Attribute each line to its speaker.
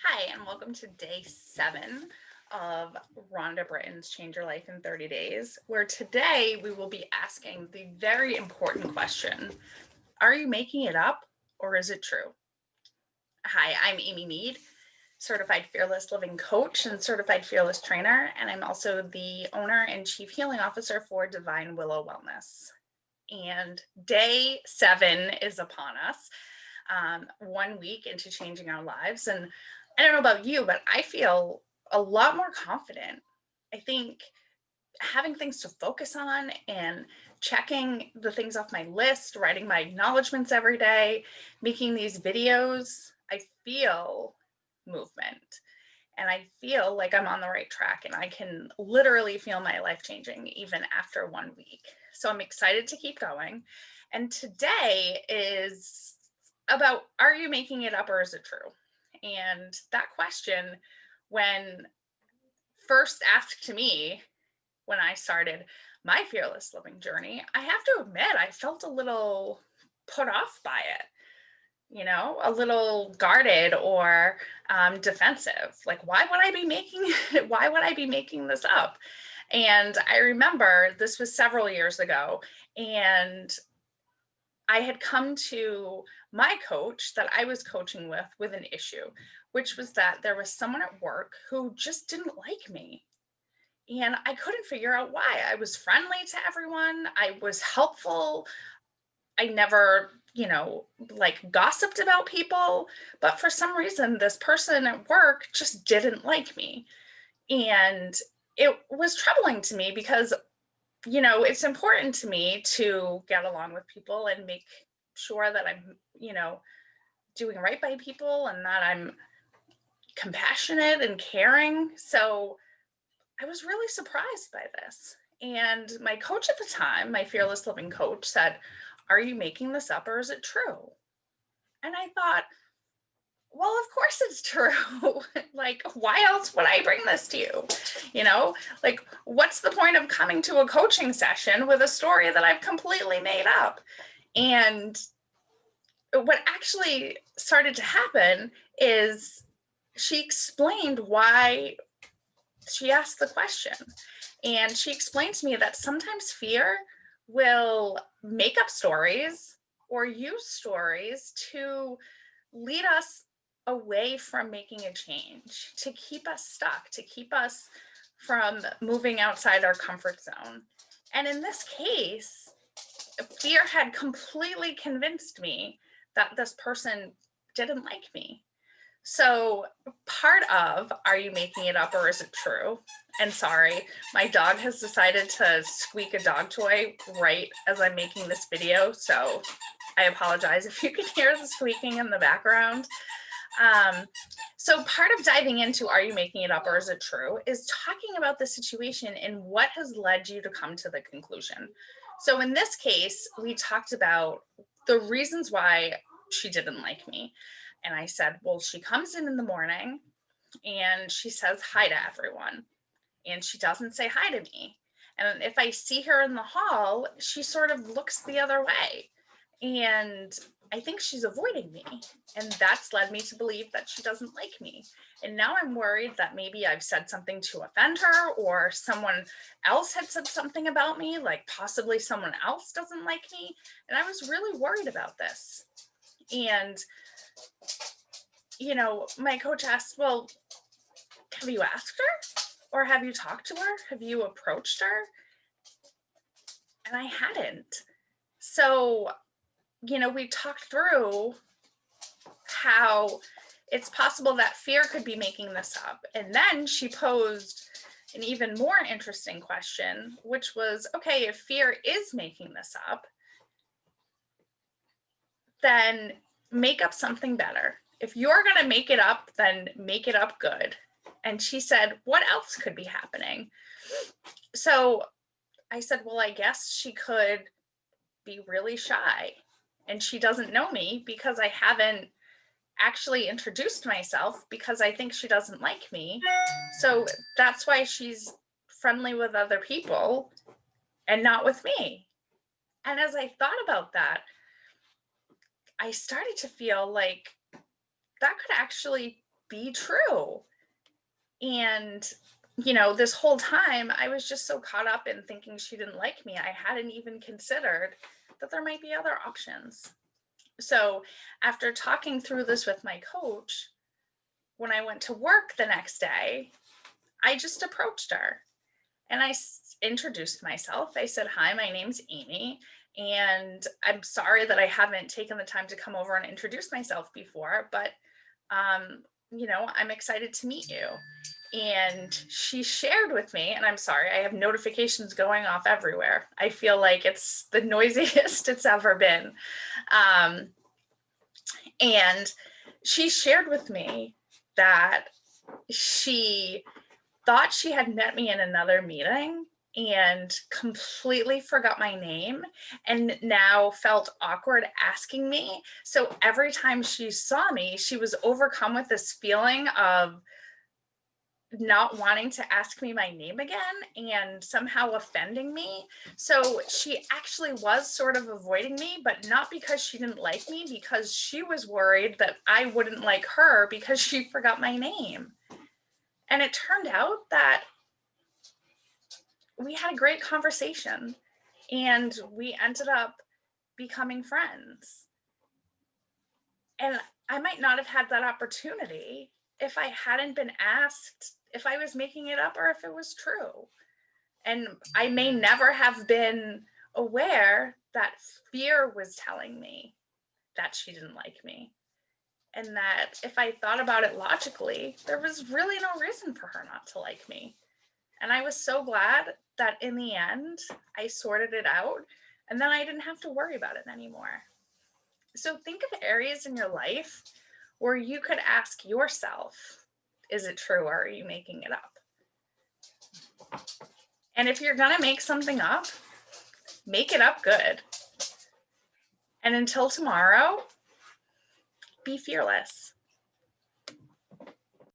Speaker 1: Hi, and welcome to day 7 of Rhonda Britton's Change Your Life in 30 Days, where today we will be asking the very important question, are you making it up or is it true? Hi, I'm Amy Mead, certified fearless living coach and certified fearless trainer, and I'm also the owner and chief healing officer for Divine Willow Wellness. And day 7 is upon us, 1 week into changing our lives. And I don't know about you, but I feel a lot more confident. I think having things to focus on and checking the things off my list, writing my acknowledgments every day, making these videos, I feel movement and I feel like I'm on the right track and I can literally feel my life changing even after 1 week. So I'm excited to keep going. And today is about, are you making it up or is it true? And that question, when first asked to me when I started my fearless living journey, I have to admit, I felt a little put off by it, a little guarded or defensive. Like, why would I be making why would I be making this up? And I remember this was several years ago, and I had come to my coach that I was coaching with an issue, which was that there was someone at work who just didn't like me. And I couldn't figure out why. I was friendly to everyone. I was helpful. I never, like gossiped about people, but for some reason, this person at work just didn't like me. And it was troubling to me because, it's important to me to get along with people and make sure that I'm, doing right by people and that I'm compassionate and caring. So I was really surprised by this. And my coach at the time, my fearless living coach, said, are you making this up or is it true? And I thought, well, of course it's true. Like, why else would I bring this to you? Like, what's the point of coming to a coaching session with a story that I've completely made up? And what actually started to happen is she explained why she asked the question. And she explained to me that sometimes fear will make up stories or use stories to lead us away from making a change, to keep us stuck, to keep us from moving outside our comfort zone. And in this case, fear had completely convinced me that this person didn't like me. So, part of, are you making it up or is it true? And sorry, my dog has decided to squeak a dog toy right as I'm making this video. So I apologize if you can hear the squeaking in the background. So part of diving into, are you making it up or is it true, is talking about the situation and what has led you to come to the conclusion. So in this case, we talked about the reasons why she didn't like me. And I said, well, she comes in the morning and she says hi to everyone, and she doesn't say hi to me. And if I see her in the hall, she sort of looks the other way. And I think she's avoiding me. And that's led me to believe that she doesn't like me. And now I'm worried that maybe I've said something to offend her, or someone else had said something about me, like possibly someone else doesn't like me. And I was really worried about this. And my coach asked, well, have you asked her? Or have you talked to her? Have you approached her? And I hadn't. So, we talked through how it's possible that fear could be making this up. And then she posed an even more interesting question, which was, okay, if fear is making this up, then make up something better. If you're going to make it up, then make it up good. And she said, what else could be happening? So I said, well, I guess she could be really shy and she doesn't know me because I haven't actually introduced myself because I think she doesn't like me. So that's why she's friendly with other people and not with me. And as I thought about that, I started to feel like that could actually be true. And, this whole time I was just so caught up in thinking she didn't like me. I hadn't even considered that there might be other options. So after talking through this with my coach, when I went to work the next day, I just approached her and introduced myself. I said, "Hi, my name's Amy, and I'm sorry that I haven't taken the time to come over and introduce myself before, but I'm excited to meet you." And she shared with me, and I'm sorry, I have notifications going off everywhere. I feel like it's the noisiest it's ever been. Um, and she shared with me that she thought she had met me in another meeting and completely forgot my name and now felt awkward asking me. So every time she saw me, she was overcome with this feeling of not wanting to ask me my name again and somehow offending me. So she actually was sort of avoiding me, but not because she didn't like me, because she was worried that I wouldn't like her because she forgot my name. And it turned out that we had a great conversation and we ended up becoming friends. And I might not have had that opportunity if I hadn't been asked if I was making it up or if it was true. And I may never have been aware that fear was telling me that she didn't like me. And that if I thought about it logically, there was really no reason for her not to like me. And I was so glad that in the end, I sorted it out and then I didn't have to worry about it anymore. So think of areas in your life where you could ask yourself, is it true or are you making it up? And if you're going to make something up, make it up good. And until tomorrow, be fearless.